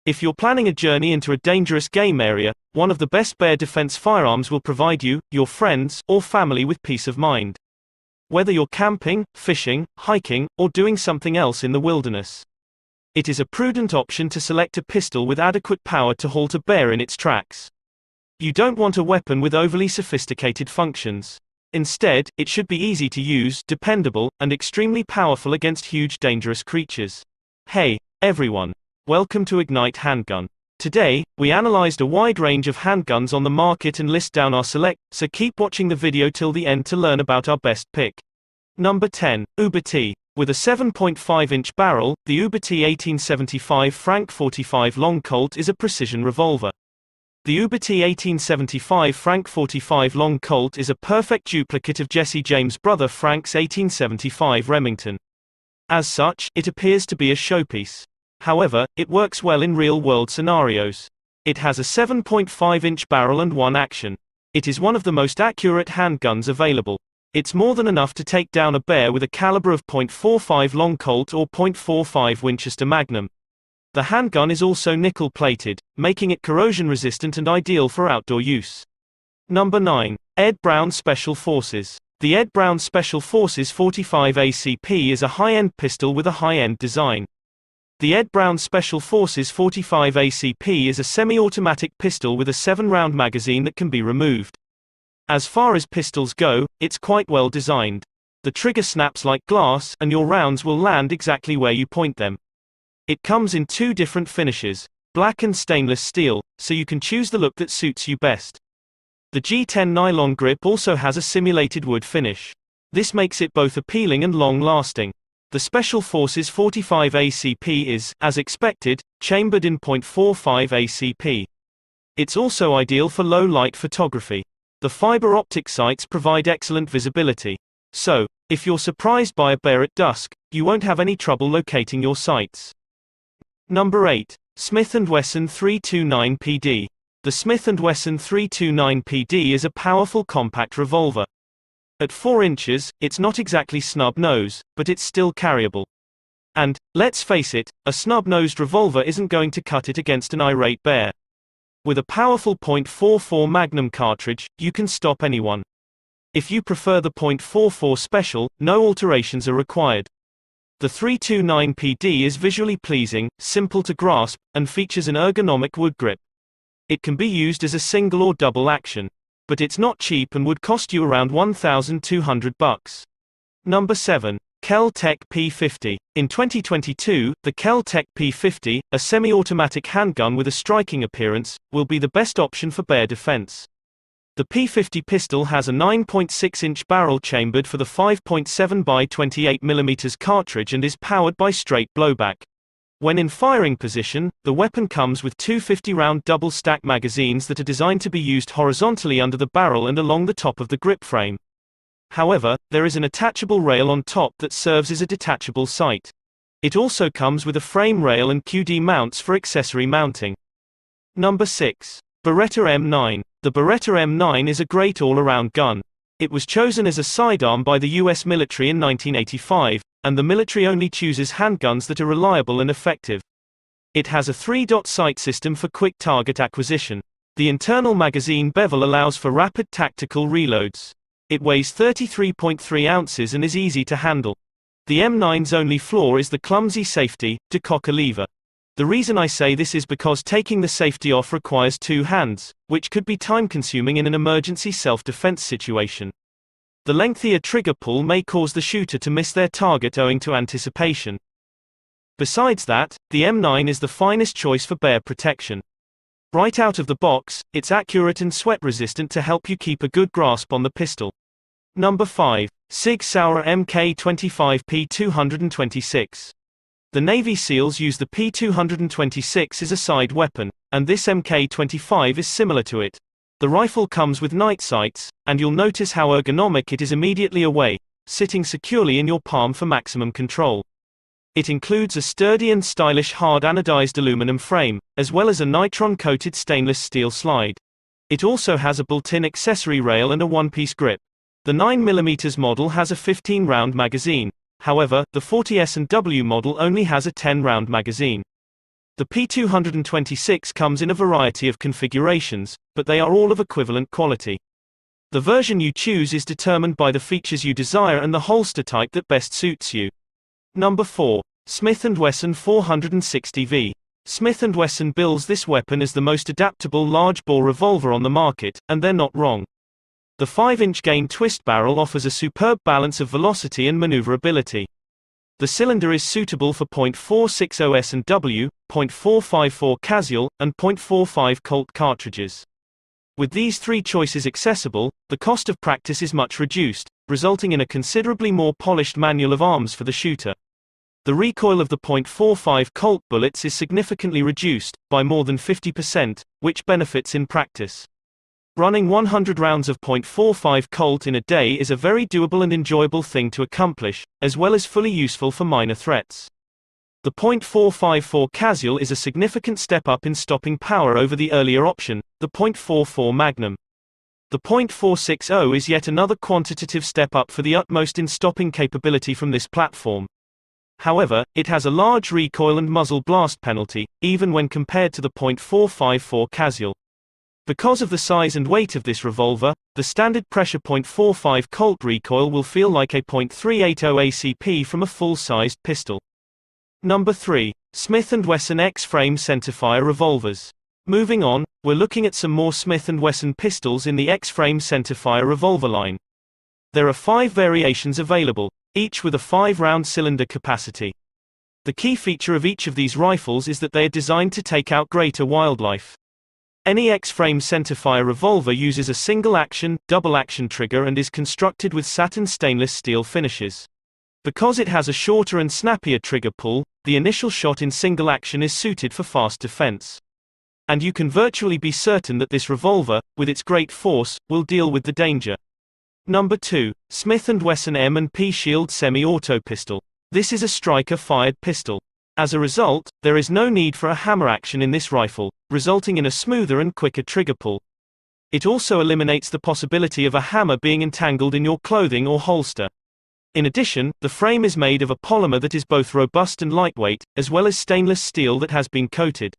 If you're planning a journey into a dangerous game area, one of the best bear defense firearms will provide you, your friends, or family with peace of mind. Whether you're camping, fishing, hiking, or doing something else in the wilderness, it is a prudent option to select a pistol with adequate power to halt a bear in its tracks. You don't want a weapon with overly sophisticated functions. Instead, it should be easy to use, dependable, and extremely powerful against huge dangerous creatures. Hey, everyone. Welcome to Ignite Handgun. Today, we analyzed a wide range of handguns on the market and list down our select, so keep watching the video till the end to learn about our best pick. Number 10. UBERIT. With a 7.5-inch barrel, the UBERIT 1875 Frank 45 Long Colt is a precision revolver. The UBERIT 1875 Frank 45 Long Colt is a perfect duplicate of Jesse James' brother Frank's 1875 Remington. As such, it appears to be a showpiece. However, it works well in real-world scenarios. It has a 7.5-inch barrel and one action. It is one of the most accurate handguns available. It's more than enough to take down a bear with a caliber of .45 Long Colt or .45 Winchester Magnum. The handgun is also nickel-plated, making it corrosion-resistant and ideal for outdoor use. Number 9. Ed Brown Special Forces. The Ed Brown Special Forces 45 ACP is a high-end pistol with a high-end design. The Ed Brown Special Forces 45 ACP is a semi-automatic pistol with a 7-round magazine that can be removed. As far as pistols go, it's quite well designed. The trigger snaps like glass, and your rounds will land exactly where you point them. It comes in two different finishes, black and stainless steel, so you can choose the look that suits you best. The G10 nylon grip also has a simulated wood finish. This makes it both appealing and long-lasting. The Special Forces 45 ACP is, as expected, chambered in .45 ACP. It's also ideal for low-light photography. The fiber optic sights provide excellent visibility. So, if you're surprised by a bear at dusk, you won't have any trouble locating your sights. Number 8. Smith & Wesson 329 PD. The Smith & Wesson 329 PD is a powerful compact revolver. At 4 inches, it's not exactly snub-nose, but it's still carryable. And, let's face it, a snub-nosed revolver isn't going to cut it against an irate bear. With a powerful .44 Magnum cartridge, you can stop anyone. If you prefer the .44 Special, no alterations are required. The 329 PD is visually pleasing, simple to grasp, and features an ergonomic wood grip. It can be used as a single or double action. But it's not cheap and would cost you around $1,200. Number 7. KELTEC P50. In 2022, the KELTEC P50, a semi-automatic handgun with a striking appearance, will be the best option for bear defense. The P50 pistol has a 9.6-inch barrel chambered for the 5.7 by 28 mm cartridge and is powered by straight blowback. When in firing position, the weapon comes with two 50-round double-stack magazines that are designed to be used horizontally under the barrel and along the top of the grip frame. However, there is an attachable rail on top that serves as a detachable sight. It also comes with a frame rail and QD mounts for accessory mounting. Number 6. BERETTA M9. The BERETTA M9 is a great all-around gun. It was chosen as a sidearm by the US military in 1985, and the military only chooses handguns that are reliable and effective. It has a 3-dot sight system for quick target acquisition. The internal magazine bevel allows for rapid tactical reloads. It weighs 33.3 ounces and is easy to handle. The M9's only flaw is the clumsy safety, decocker lever. The reason I say this is because taking the safety off requires 2 hands, which could be time-consuming in an emergency self-defense situation. The lengthier trigger pull may cause the shooter to miss their target owing to anticipation. Besides that, the M9 is the finest choice for bear protection. Right out of the box, it's accurate and sweat-resistant to help you keep a good grasp on the pistol. Number 5. Sig Sauer Mk25 P226. The Navy SEALs use the P226 as a side weapon, and this Mk25 is similar to it. The rifle comes with night sights, and you'll notice how ergonomic it is immediately away, sitting securely in your palm for maximum control. It includes a sturdy and stylish hard anodized aluminum frame, as well as a nitron-coated stainless steel slide. It also has a built-in accessory rail and a one-piece grip. The 9mm model has a 15-round magazine. However, the 40S&W model only has a 10-round magazine. The P226 comes in a variety of configurations, but they are all of equivalent quality. The version you choose is determined by the features you desire and the holster type that best suits you. Number 4. Smith & Wesson 460V. Smith & Wesson bills this weapon as the most adaptable large-bore revolver on the market, and they're not wrong. The 5-inch gain twist barrel offers a superb balance of velocity and maneuverability. The cylinder is suitable for .460 S&W, .454 casual, and .45 Colt cartridges. With these three choices accessible, the cost of practice is much reduced, resulting in a considerably more polished manual of arms for the shooter. The recoil of the .45 Colt bullets is significantly reduced, by more than 50%, which benefits in practice. Running 100 rounds of .45 Colt in a day is a very doable and enjoyable thing to accomplish, as well as fully useful for minor threats. The .454 Casual is a significant step up in stopping power over the earlier option, the .44 Magnum. The .460 is yet another quantitative step up for the utmost in stopping capability from this platform. However, it has a large recoil and muzzle blast penalty, even when compared to the .454 Casual. Because of the size and weight of this revolver, the standard pressure .45 Colt recoil will feel like a .380 ACP from a full-sized pistol. Number 3. Smith & Wesson X-Frame Centerfire Revolvers. Moving on, we're looking at some more Smith & Wesson pistols in the X-Frame Centerfire revolver line. There are 5 variations available, each with a 5-round cylinder capacity. The key feature of each of these rifles is that they are designed to take out greater wildlife. Any X-frame centerfire revolver uses a single-action, double-action trigger and is constructed with satin stainless steel finishes. Because it has a shorter and snappier trigger pull, the initial shot in single action is suited for fast defense. And you can virtually be certain that this revolver, with its great force, will deal with the danger. Number 2. Smith & Wesson M&P SHEILD Semi-Auto Pistol. This is a striker-fired pistol. As a result, there is no need for a hammer action in this rifle, resulting in a smoother and quicker trigger pull. It also eliminates the possibility of a hammer being entangled in your clothing or holster. In addition, the frame is made of a polymer that is both robust and lightweight, as well as stainless steel that has been coated.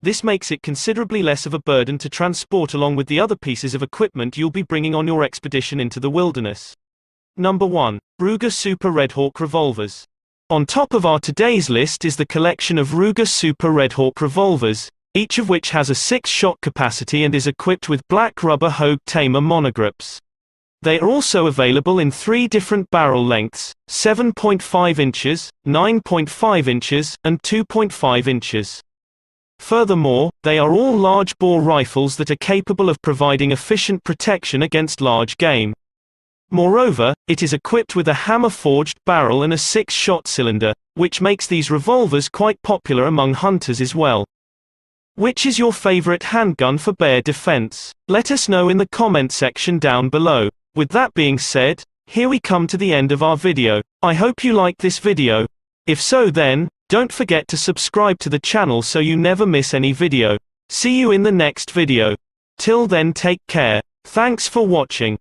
This makes it considerably less of a burden to transport along with the other pieces of equipment you'll be bringing on your expedition into the wilderness. Number 1. Ruger Super REDHAWK Revolvers. On top of our today's list is the collection of Ruger Super REDHAWK revolvers, each of which has a 6-shot capacity and is equipped with black rubber Hogue Tamer monogrips. They are also available in 3 different barrel lengths, 7.5 inches, 9.5 inches, and 2.5 inches. Furthermore, they are all large-bore rifles that are capable of providing efficient protection against large game. Moreover, it is equipped with a hammer-forged barrel and a 6-shot cylinder, which makes these revolvers quite popular among hunters as well. Which is your favorite handgun for bear defense? Let us know in the comment section down below. With that being said, here we come to the end of our video. I hope you liked this video. If so then, don't forget to subscribe to the channel so you never miss any video. See you in the next video. Till then, take care. Thanks for watching.